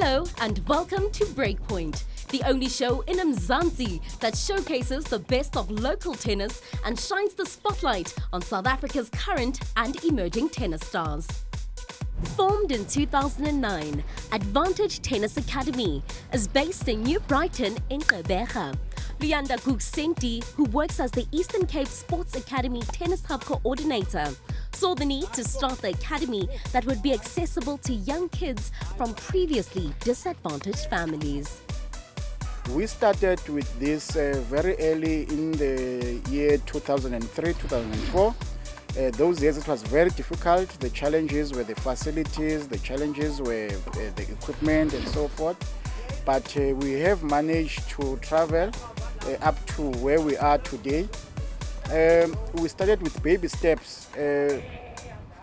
Hello and welcome to Breakpoint, the only show in Mzansi that showcases the best of local tennis and shines the spotlight on South Africa's current and emerging tennis stars. Formed in 2009, Advantage Tennis Academy is based in New Brighton in Gqeberha. Luyanda Guksenti, who works as the Eastern Cape Sports Academy Tennis Hub Coordinator, saw the need to start the academy that would be accessible to young kids from previously disadvantaged families. We started with this very early in the year 2003, 2004. Those years it was very difficult. The challenges were the facilities, the challenges were the equipment and so forth. But we have managed to travel up to where we are today. We started with baby steps,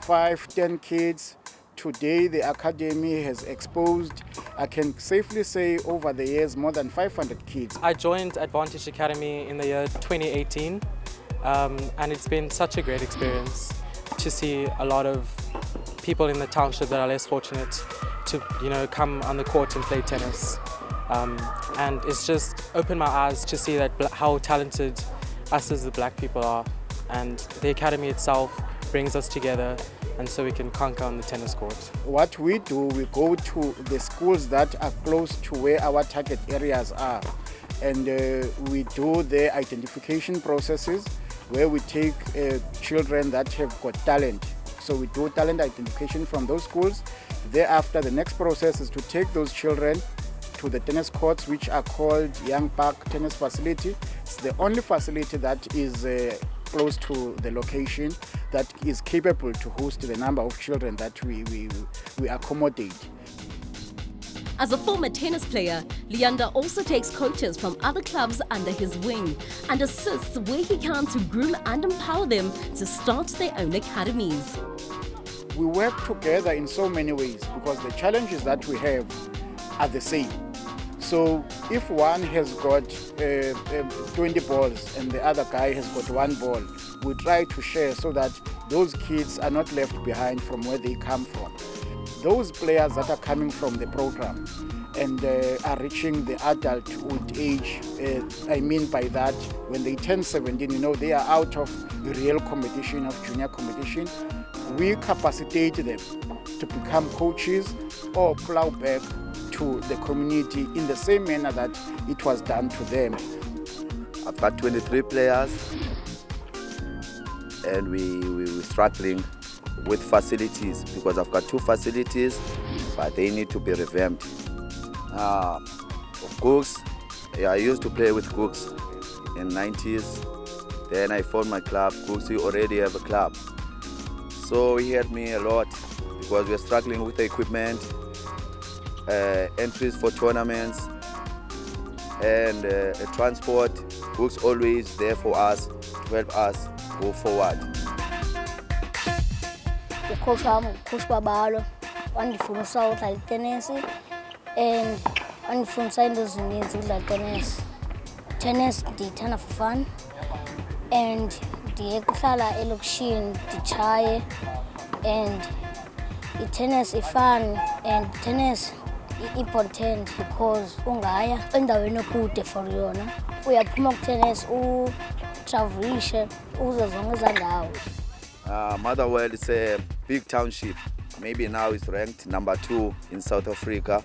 5, 10 kids. Today the academy has exposed, I can safely say over the years, more than 500 kids. I joined Advantage Academy in the year 2018 and it's been such a great experience to see a lot of people in the township that are less fortunate to come on the court and play tennis. And it's just opened my eyes to see that how talented us as the black people are, and the academy itself brings us together and so we can conquer on the tennis court. What we do, we go to the schools that are close to where our target areas are, and we do the identification processes where we take children that have got talent. So we do talent identification from those schools. Thereafter, the next process is to take those children to the tennis courts, which are called Young Park Tennis Facility. It's the only facility that is close to the location that is capable to host the number of children that we accommodate. As a former tennis player, Luyanda also takes coaches from other clubs under his wing and assists where he can to groom and empower them to start their own academies. We work together in so many ways because the challenges that we have are the same. So if one has got 20 balls and the other guy has got 1 ball, we try to share so that those kids are not left behind from where they come from. Those players that are coming from the program and are reaching the adulthood age, I mean by that, when they turn 17, they are out of the real competition, of junior competition. We capacitate them to become coaches or plow back to the community in the same manner that it was done to them. I've got 23 players and we're struggling with facilities because I've got 2 facilities, but they need to be revamped. Cooks, I used to play with Cooks in the 90s. Then I formed my club. Cooks, we already have a club. So he helped me a lot because we're struggling with the equipment, entries for tournaments, and transport. Cooks always there for us to help us go forward. Coach Babalo, wandifundisa udlala itennis and wandifundisa into ezininzi udlala itennis. Tennis ndiyithanda for fun and ndiye kuhlala elokishini nditshaye, and i-tennis ifun and tennis important because ungaya endaweni ekude for yona, uyaphuma ku-tennis utravelishe uze zonke ezaa ndawo. Motherwell is a big township. Maybe now it's ranked number 2 in South Africa.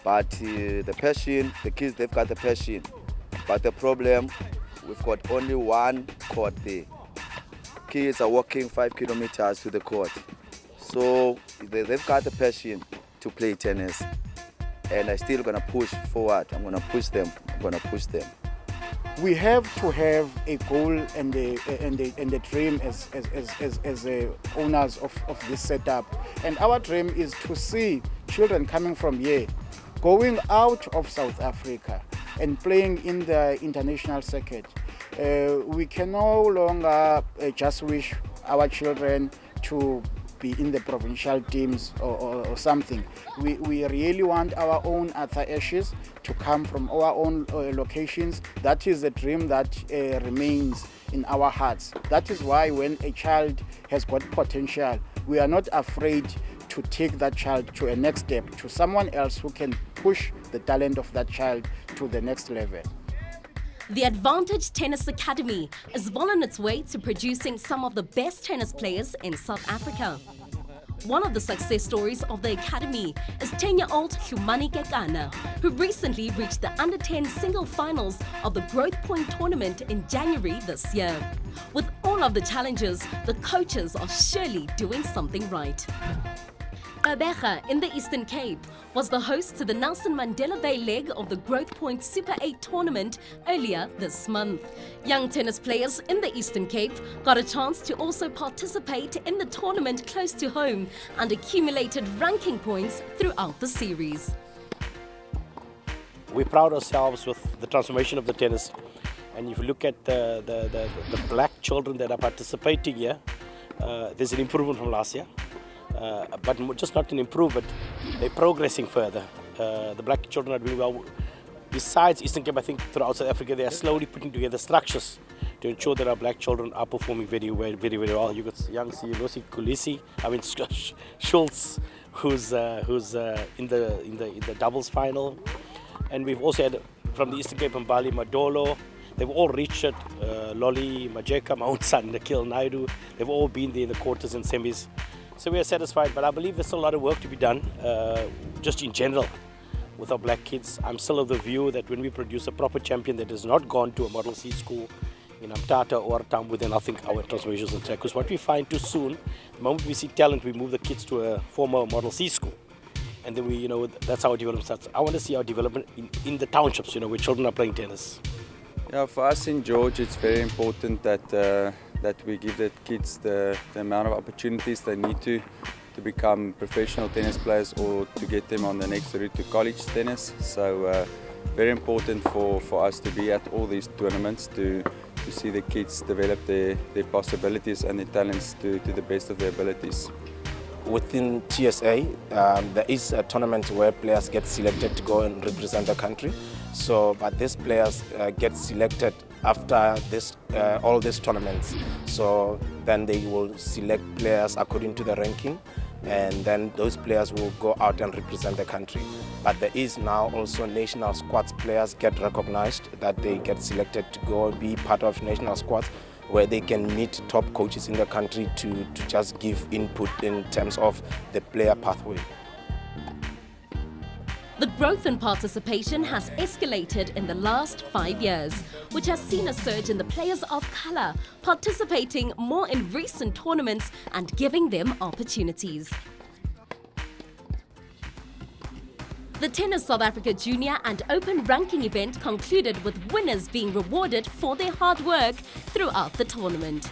But the passion, the kids, they've got the passion. But the problem, we've got only 1 court there. Kids are walking 5 kilometers to the court. So they've got the passion to play tennis. And I'm still gonna push forward. I'm gonna push them. We have to have a goal and a dream as owners of this setup. And our dream is to see children coming from here, going out of South Africa and playing in the international circuit. We can no longer just wish our children to be in the provincial teams or something. We really want our own Arthur Ashes to come from our own locations. That is a dream that remains in our hearts. That is why when a child has got potential, we are not afraid to take that child to a next step, to someone else who can push the talent of that child to the next level. The Advantage Tennis Academy is well on its way to producing some of the best tennis players in South Africa. One of the success stories of the academy is 10-year-old Humani Kekana, who recently reached the under-10 single finals of the Breakpoint tournament in January this year. With all of the challenges, the coaches are surely doing something right. Gqeberha in the Eastern Cape was the host to the Nelson Mandela Bay leg of the Breakpoint Super 8 tournament earlier this month. Young tennis players in the Eastern Cape got a chance to also participate in the tournament close to home and accumulated ranking points throughout the series. We proud ourselves with the transformation of the tennis, and if you look at the black children that are participating here, there's an improvement from last year. But just not an improvement, they're progressing further. The black children are doing well. Besides Eastern Cape, I think throughout South Africa, they are slowly putting together structures to ensure that our black children are performing very well. You got young Siyosi Kulisi, Schultz, who's in the doubles final, and we've also had from the Eastern Cape and Bali, Madolo. They've all reached it. Lolly, Majeka, my own son, Nikhil Naidu. They've all been there in the quarters and semis. So we are satisfied, but I believe there's still a lot of work to be done, just in general, with our black kids. I'm still of the view that when we produce a proper champion that has not gone to a Model C school in Amtata or Tambo, then I think our transformation is on track. Because what we find too soon, the moment we see talent, we move the kids to a former Model C school. And then that's how our development starts. I want to see our development in the townships, where children are playing tennis. Yeah, for us in George, it's very important that we give the kids the amount of opportunities they need to become professional tennis players or to get them on the next route to college tennis. So very important for us to be at all these tournaments to see the kids develop their possibilities and their talents to the best of their abilities. Within TSA, there is a tournament where players get selected to go and represent the country. But these players get selected after all these tournaments. So then they will select players according to the ranking, and then those players will go out and represent the country. But there is now also national squads. Players get recognized, that they get selected to go be part of national squads, where they can meet top coaches in the country to just give input in terms of the player pathway. The growth in participation has escalated in the last 5 years, which has seen a surge in the players of colour participating more in recent tournaments and giving them opportunities. The Tennis South Africa Junior and Open ranking event concluded with winners being rewarded for their hard work throughout the tournament.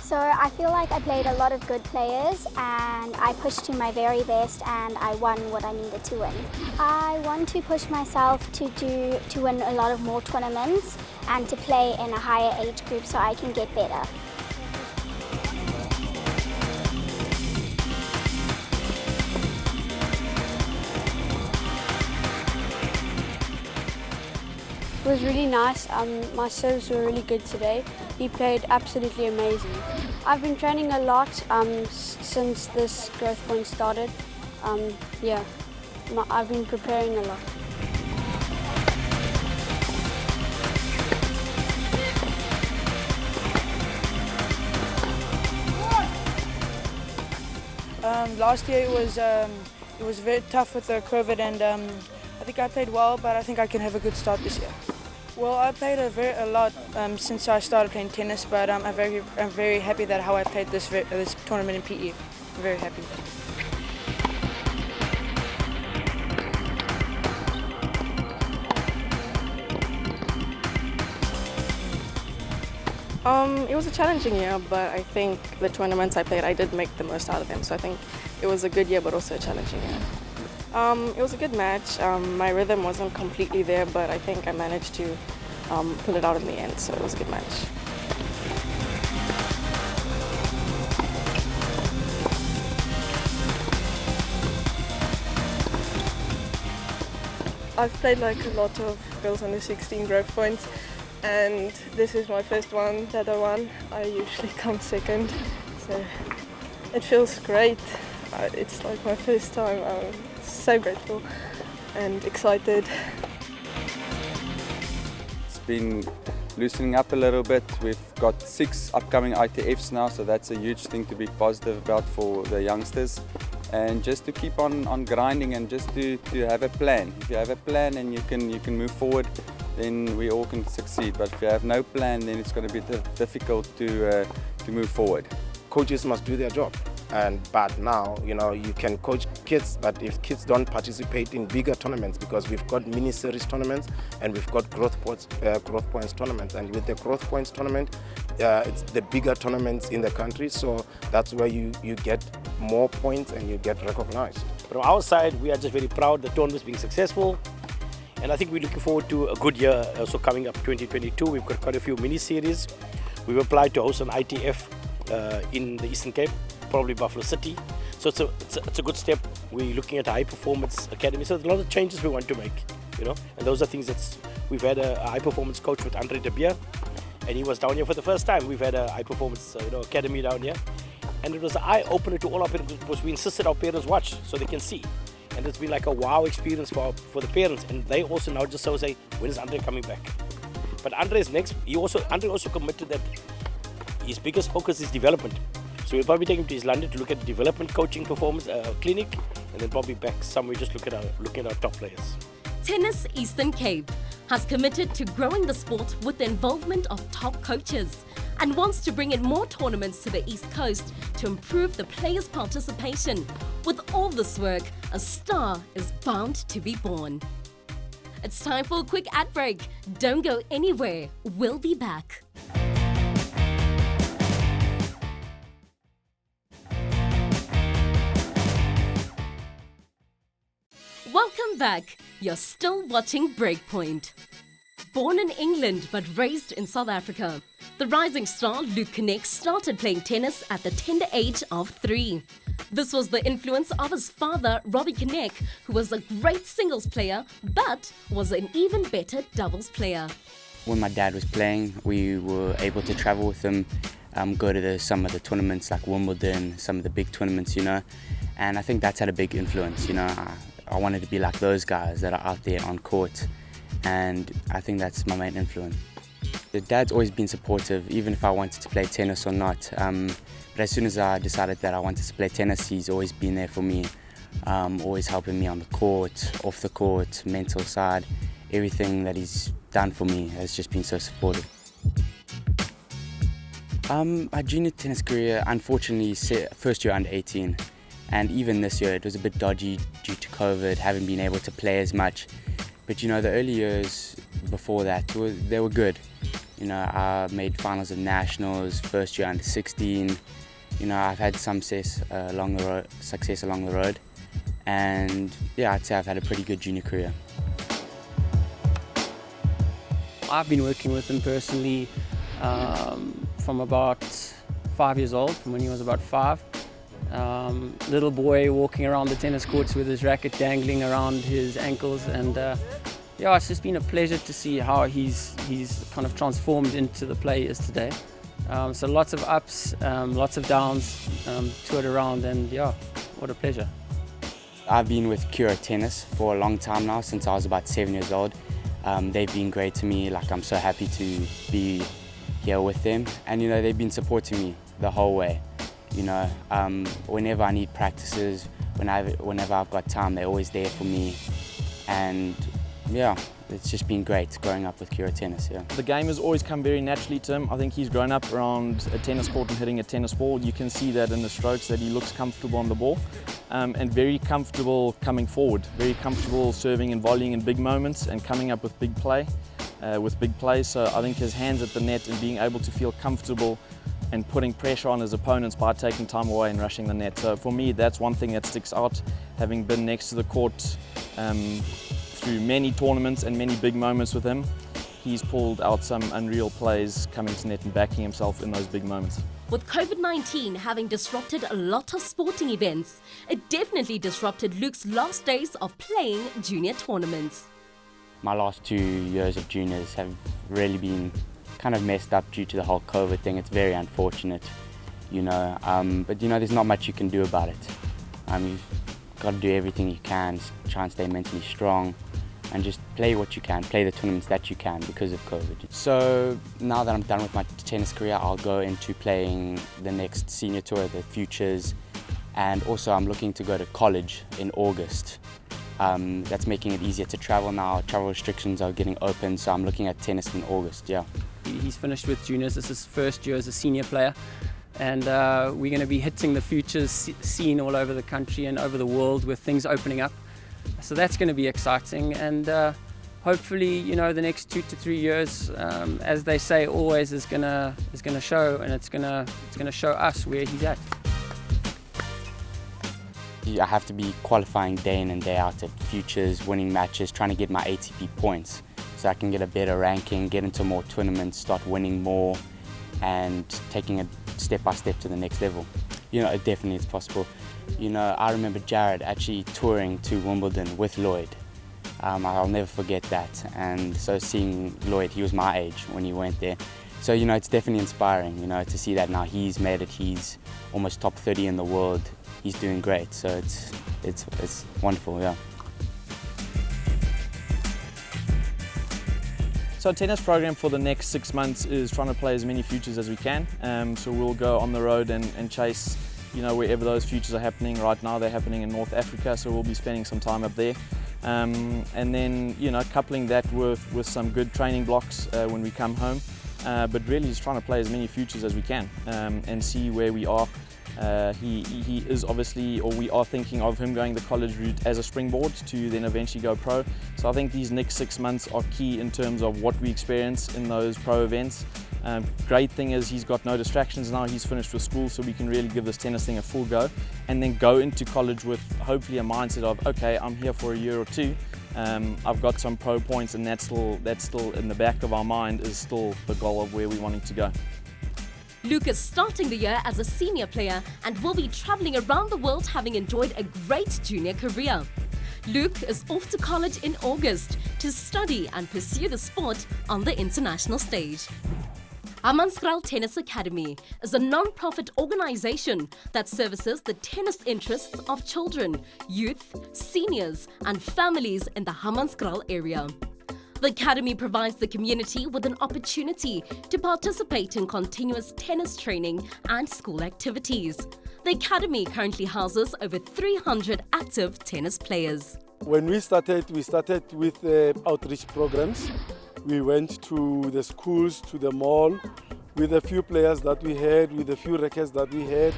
So I feel like I played a lot of good players and I pushed to my very best and I won what I needed to win. I want to push myself to win a lot of more tournaments and to play in a higher age group so I can get better. It was really nice. My serves were really good today. He played absolutely amazing. I've been training a lot since this growth point started. I've been preparing a lot. Last year it was very tough with the COVID, and I think I played well, but I think I can have a good start this year. Well, I played a lot since I started playing tennis, but I'm very happy that how I played this tournament in PE. I'm very happy. It was a challenging year, but I think the tournaments I played, I did make the most out of them. So I think it was a good year, but also a challenging year. It was a good match. My rhythm wasn't completely there, but I think I managed to pull it out in the end, so it was a good match. I've played like a lot of girls under 16 growth points, and this is my first one that I won. I usually come second, so It feels great. It's like my first time. I'm so grateful and excited. It's been loosening up a little bit. We've got 6 upcoming ITFs now, so that's a huge thing to be positive about for the youngsters. And just to keep on grinding and just to have a plan. If you have a plan and you can move forward, then we all can succeed. But if you have no plan, then it's going to be difficult to move forward. Coaches must do their job. But now, you can coach kids, but if kids don't participate in bigger tournaments, because we've got mini series tournaments and we've got growth points tournaments, and with the growth points tournament, it's the bigger tournaments in the country, so that's where you get more points and you get recognized. From our side, we are just very proud the tournament's being successful, and I think we're looking forward to a good year also coming up 2022. We've got quite a few mini series. We've applied to host an ITF in the Eastern Cape, probably Buffalo City. So it's a good step. We're looking at a high performance academy. So there's a lot of changes we want to make, and those are things we've had a high performance coach with Andre de Beer, and he was down here for the first time. We've had a high performance academy down here, and it was an eye opener to all our parents because we insisted our parents watch so they can see, and it's been like a wow experience for the parents, and they also now just say, when is Andre coming back? But Andre's next. Andre also committed that his biggest focus is development. So we'll probably take him to his London to look at development coaching performance clinic, and then probably back somewhere just looking at our top players. Tennis Eastern Cape has committed to growing the sport with the involvement of top coaches and wants to bring in more tournaments to the East Coast to improve the players' participation. With all this work, a star is bound to be born. It's time for a quick ad break. Don't go anywhere. We'll be back. Welcome back. You're still watching Breakpoint. Born in England but raised in South Africa, the rising star Knick started playing tennis at the tender age of 3. This was the influence of his father, Knick, who was a great singles player but was an even better doubles player. When my dad was playing, we were able to travel with him, go to some of the tournaments like Wimbledon, some of the big tournaments, and I think that's had a big influence, I wanted to be like those guys that are out there on court, and I think that's my main influence. The dad's always been supportive, even if I wanted to play tennis or not. But as soon as I decided that I wanted to play tennis, he's always been there for me, always helping me on the court, off the court, mental side. Everything that he's done for me has just been so supportive. My junior tennis career, unfortunately, first year under 18. And even this year, it was a bit dodgy due to COVID, haven't been able to play as much. But the early years before that, they were good. I made finals of nationals, first year under 16. I've had some success along the road. And yeah, I'd say I've had a pretty good junior career. I've been working with him personally from about 5 years old, from when he was about 5. Little boy walking around the tennis courts with his racket dangling around his ankles, and yeah, it's just been a pleasure to see how he's kind of transformed into the player he is today. So lots of ups, lots of downs, toured around, and yeah, what a pleasure. I've been with Cura Tennis for a long time now, since I was about 7 years old. They've been great to me, I'm so happy to be here with them, and they've been supporting me the whole way. Whenever I need practices, whenever I've got time, they're always there for me. And yeah, it's just been great growing up with Cura Tennis. Yeah. The game has always come very naturally to him. I think he's grown up around a tennis court and hitting a tennis ball. You can see that in the strokes, that he looks comfortable on the ball, and very comfortable coming forward, very comfortable serving and volleying in big moments and coming up with big play. So I think his hands at the net and being able to feel comfortable and putting pressure on his opponents by taking time away and rushing the net. So for me, that's one thing that sticks out, having been next to the court through many tournaments and many big moments with him. He's pulled out some unreal plays coming to net and backing himself in those big moments. With COVID-19 having disrupted a lot of sporting events, it definitely disrupted Luke's last days of playing junior tournaments. My last 2 years of juniors have really been kind of messed up due to the whole COVID thing. It's very unfortunate. you know. But you know, there's not much you can do about it. You've got to do everything you can, try and stay mentally strong, and just play what you can, play the tournaments that you can because of COVID. So now that I'm done with my tennis career, I'll go into playing the next senior tour, the Futures, and also I'm looking to go to college in August. That's making it easier to travel now. Travel restrictions are getting open, so I'm looking at tennis in August, yeah. He's finished with juniors. This is his first year as a senior player. And we're going to be hitting the Futures scene all over the country and over the world with things opening up. So that's going to be exciting, and hopefully, you know, the next 2 to 3 years, as they say, always is going to show, and it's going to show us where he's at. I have to be qualifying day in and day out at Futures, winning matches, trying to get my ATP points so I can get a better ranking, get into more tournaments, start winning more, and taking it step by step to the next level. You know, it definitely is possible. You know, I remember Jared actually touring to Wimbledon with Lloyd. I'll never forget that. And so seeing Lloyd, he was my age when he went there. So, you know, it's definitely inspiring, you know, to see that now he's made it. He's almost top 30 in the world. He's doing great. So it's wonderful, yeah. So our tennis program for the next 6 months is trying to play as many Futures as we can. So we'll go on the road and chase, you know, wherever those Futures are happening. Right now they're happening in North Africa, so we'll be spending some time up there. And then, you know, coupling that with some good training blocks when we come home. But really just trying to play as many Futures as we can and see where we are. He is obviously, or we are thinking of him going the college route as a springboard to then eventually go pro. So I think these next 6 months are key in terms of what we experience in those pro events. Great thing is he's got no distractions now, he's finished with school, so we can really give this tennis thing a full go and then go into college with hopefully a mindset of, okay, I'm here for a year or two. I've got some pro points, and that's still in the back of our mind, is still the goal of where we're wanting to go. Luke is starting the year as a senior player and will be travelling around the world, having enjoyed a great junior career. Luke is off to college in August to study and pursue the sport on the international stage. Amanzral Tennis Academy is a non-profit organisation that services the tennis interests of children, youth, seniors and families in the Amanzral area. The Academy provides the community with an opportunity to participate in continuous tennis training and school activities. The Academy currently houses over 300 active tennis players. When we started with outreach programs. We went to the schools, to the mall, with a few players that we had, with a few rackets that we had.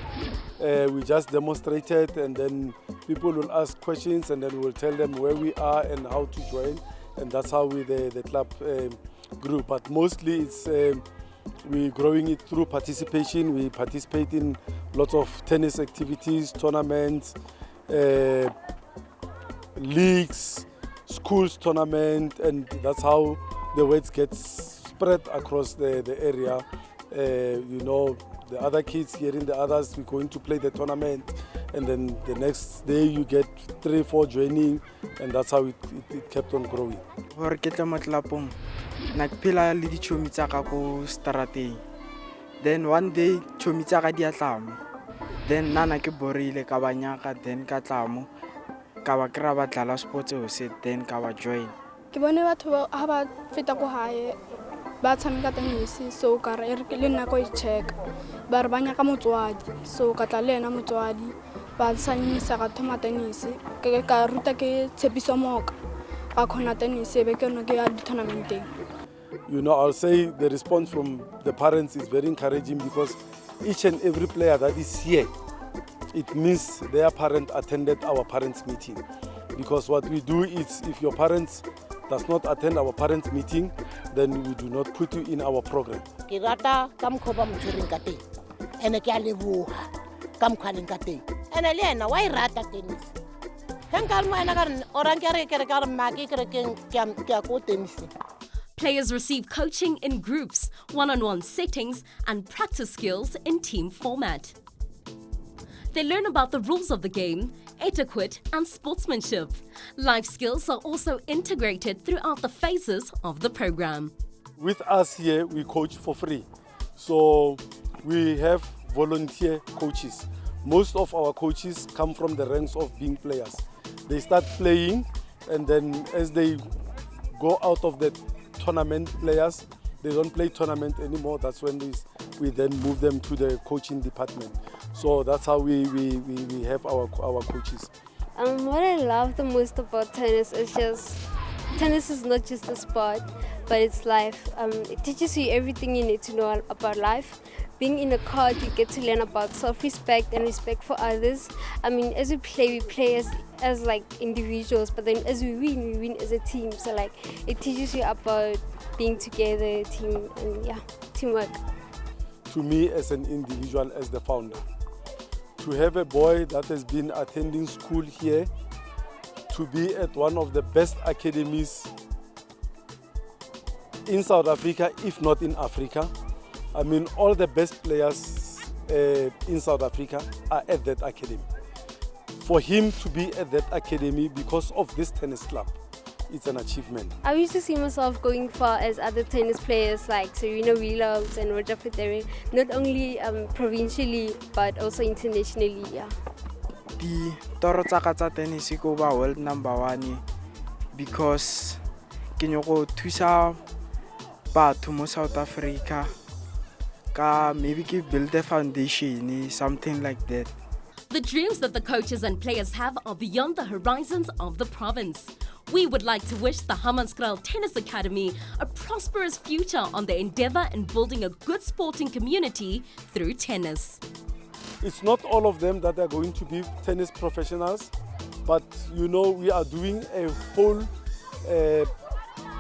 We just demonstrated, and then people will ask questions, and then we'll tell them where we are and how to join. And that's how the club grew. But mostly it's we're growing it through participation. We participate in lots of tennis activities, tournaments, leagues, schools tournament, and that's how the words get spread across the area. You know, the other kids hearing the others, we're going to play the tournament, and then the next day you get 3, 4 joining, and that's how it kept on growing. Then one day chomi tsaka di atlamo. Then nana ke borile ka banyaka, then ka tlamo ka ba kra ba dlala sports o se, then ka ba join. Ke bone batho ha ba feta ko hae ba tshameka tennis, so ka re le nna ko i-check ba re banya ka motswadi, so ka tla le ena motswadi ba tsanyisa ka thoma tennis ke ka ruta ke tshepiso moka ka khona tennis be ke no ke ya tournament. You know, I'll say the response from the parents is very encouraging, because each and every player that is here, it means their parent attended our parents' meeting. Because what we do is, if your parents does not attend our parents' meeting, then we do not put you in our program. Players receive coaching in groups, one-on-one settings, and practice skills in team format. They learn about the rules of the game, etiquette, and sportsmanship. Life skills are also integrated throughout the phases of the program. With us here, we coach for free. So we have volunteer coaches. Most of our coaches come from the ranks of being players. They start playing, and then as they go out of the tournament players, they don't play tournament anymore. That's when we then move them to the coaching department. So that's how we have our coaches. What I love the most about tennis is just, tennis is not just a sport, but it's life. It teaches you everything you need to know about life. Being in a court, you get to learn about self-respect and respect for others. I mean, as we play as like individuals, but then as we win as a team. So like, it teaches you about being together, team, and yeah, teamwork. To me, as an individual, as the founder, to have a boy that has been attending school here, to be at one of the best academies in South Africa, if not in Africa. I mean, all the best players in South Africa are at that academy. For him to be at that academy because of this tennis club, it's an achievement. I used to see myself going far as other tennis players like Serena Williams and Roger Federer, not only provincially but also internationally. Yeah. The toro tsa tennis go ba world #1 because ke nyoko thusa batho mo South Africa. Maybe build a foundation, something like that. The dreams that the coaches and players have are beyond the horizons of the province. We would like to wish the Amanzral Tennis Academy a prosperous future on their endeavour in building a good sporting community through tennis. It's not all of them that are going to be tennis professionals, but you know, we are doing a whole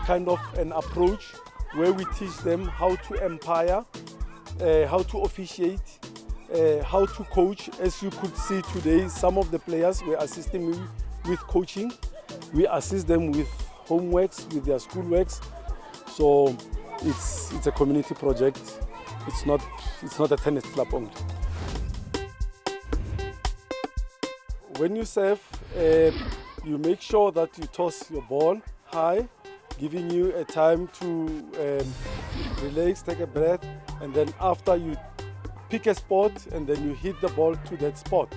kind of an approach where we teach them how to umpire, how to officiate, how to coach. As you could see today, some of the players were assisting me with coaching. We assist them with homeworks, with their schoolworks. So it's a community project. It's not a tennis club only. When you serve, you make sure that you toss your ball high, giving you a time to relax, take a breath, and then after you pick a spot and then you hit the ball to that spot.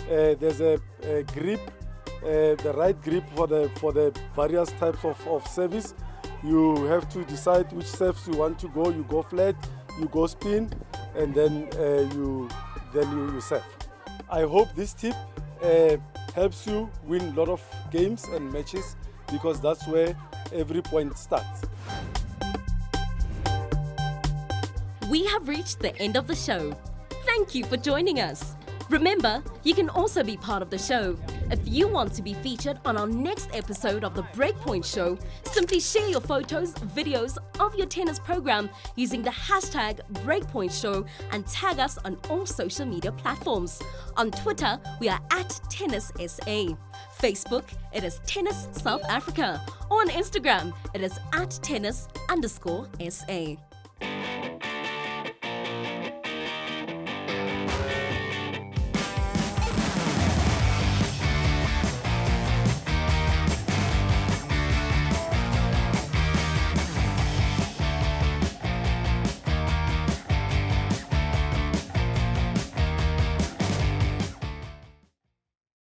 There's a grip, the right grip for the various types of service. You have to decide which serves you want to go. You go flat, you go spin, and then you serve. I hope this tip helps you win a lot of games and matches, because that's where every point starts. We have reached the end of the show. Thank you for joining us. Remember, you can also be part of the show. If you want to be featured on our next episode of the Breakpoint show, simply share your photos, videos of your tennis program using the hashtag Breakpoint show and tag us on all social media platforms. On Twitter, we are @TennisSA. Facebook, it is Tennis South Africa. Or on Instagram, it is @tennis_SA.